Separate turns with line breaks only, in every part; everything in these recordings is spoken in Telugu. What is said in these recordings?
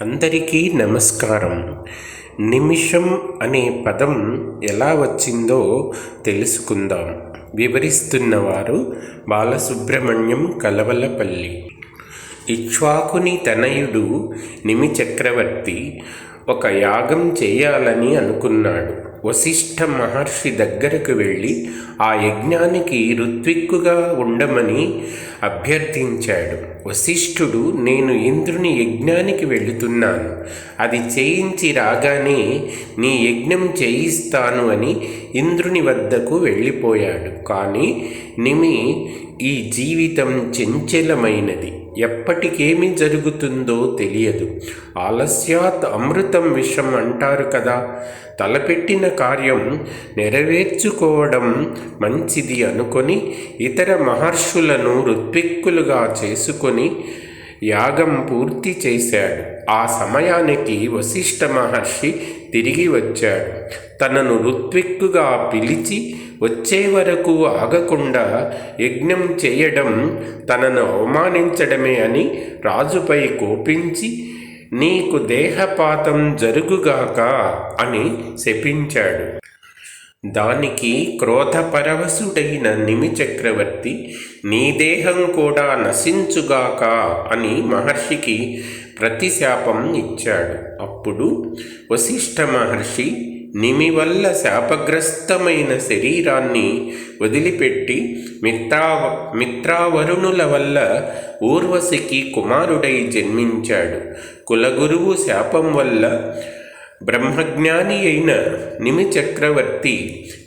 అందరికీ నమస్కారం. నిమిషం అనే పదం ఎలా వచ్చిందో తెలుసుకుందాం. వివరిస్తున్నవారు బాలసుబ్రహ్మణ్యం కలవలపల్లి. ఇక్ష్వాకుని తనయుడు నిమి చక్రవర్తి ఒక యాగం చేయాలని అనుకున్నాడు. వశిష్ఠ మహర్షి దగ్గరకు వెళ్ళి ఆ యజ్ఞానికి ఋత్విక్కుగా ఉండమని అభ్యర్థించాడు. వశిష్ఠుడు, నేను ఇంద్రుని యజ్ఞానికి వెళుతున్నాను, అది చేయించి రాగానే నీ యజ్ఞం చేయిస్తాను అని ఇంద్రుని వద్దకు వెళ్ళిపోయాడు. కానీ నిమి ఈ జీవితం చంచలమైనది, ఎప్పటికేమి జరుగుతుందో తెలియదు. ఆలస్యాత్ అమృతం విషం అంటారు కదా. తలపెట్టిన కార్యం నెరవేర్చుకోవడం మంచిది అనుకొని ఇతర మహర్షులను ఋత్విక్కులుగా చేసుకొని యాగం పూర్తి చేశాడు. ఆ సమయానికి వశిష్ఠ మహర్షి తిరిగి వచ్చాడు. తనను ఋత్విక్కుగా పిలిచి వచ్చే వరకు ఆగకుండా యజ్ఞం చేయడం తనను అవమానించడమే అని రాజుపై కోపించి, నీకు దేహపాతం జరుగుగాక అని శపించాడు. దానికి క్రోధపరవశుడైన నిమి చక్రవర్తి, నీ దేహం కూడా నశించుగాక అని మహర్షికి ప్రతిశాపం ఇచ్చాడు. అప్పుడు వశిష్ఠ మహర్షి నిమి వల్ల శాపగ్రస్తమైన శరీరాన్ని వదిలిపెట్టి మిత్రావరుణుల వల్ల ఊర్వశికి కుమారుడై జన్మించాడు. కులగురువు శాపం వల్ల బ్రహ్మజ్ఞాని అయిన నిమి చక్రవర్తి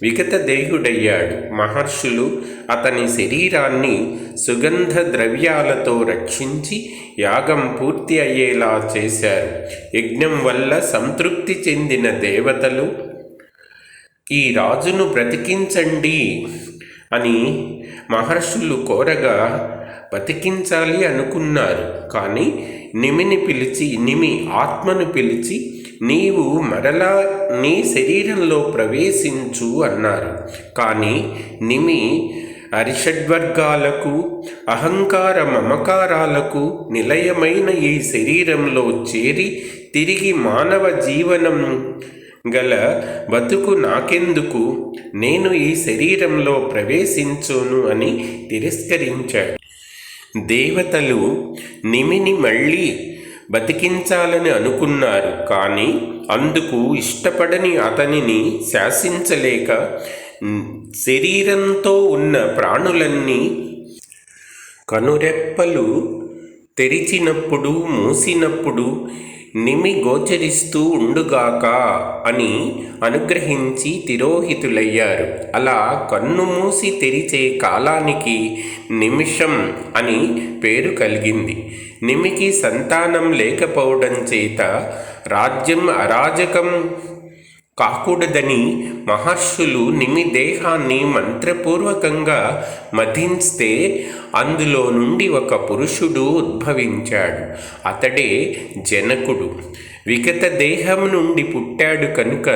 విగత దేహుడయ్యాడు. మహర్షులు అతని శరీరాన్ని సుగంధ ద్రవ్యాలతో రక్షించి యాగం పూర్తి అయ్యేలా చేశారు. యజ్ఞం వల్ల సంతృప్తి చెందిన దేవతలు ఈ రాజును బ్రతికించండి అని మహర్షులు కోరగా బతికించాలి అనుకున్నారు. కానీ నిమి ఆత్మను పిలిచి, నీవు మరలా నీ శరీరంలో ప్రవేశించు అన్నారు. కానీ నిమి అరిషడ్వర్గాలకు అహంకార మమకారాలకు నిలయమైన ఈ శరీరంలో చేరి తిరిగి మానవ జీవనం గల బతుకు నాకెందుకు, నేను ఈ శరీరంలో ప్రవేశించును అని తిరస్కరించాడు. దేవతలు నిమిని మళ్ళీ బతికించాలని అనుకున్నారు. కానీ అందుకు ఇష్టపడని అతనిని శాసించలేక శరీరంతో ఉన్న ప్రాణులన్నీ కనురెప్పలు తెరిచినప్పుడు మూసినప్పుడు నిమి గోచరిస్తూ ఉండుగాక అని అనుగ్రహించి తిరోహితులయ్యారు. అలా కన్ను మూసి తెరిచే కాలానికి నిమిషం అని పేరు కలిగింది. నిమికి సంతానం లేకపోవడం చేత రాజ్యం అరాజకం కాకూడదని మహర్షులు నిమి దేహాన్ని మంత్రపూర్వకంగా మధిస్తే అందులో నుండి ఒక పురుషుడు ఉద్భవించాడు. అతడే జనకుడు. విగత దేహం నుండి పుట్టాడు కనుక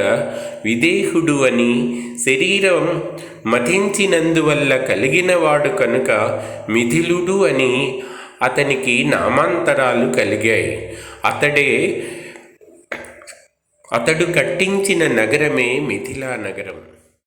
విదేహుడు అని, శరీరం మధించినందువల్ల కలిగినవాడు కనుక మిథిలుడు అని అతనికి నామాంతరాలు కలిగాయి. అతడు కట్టించిన నగరమే మిథిలా నగరం.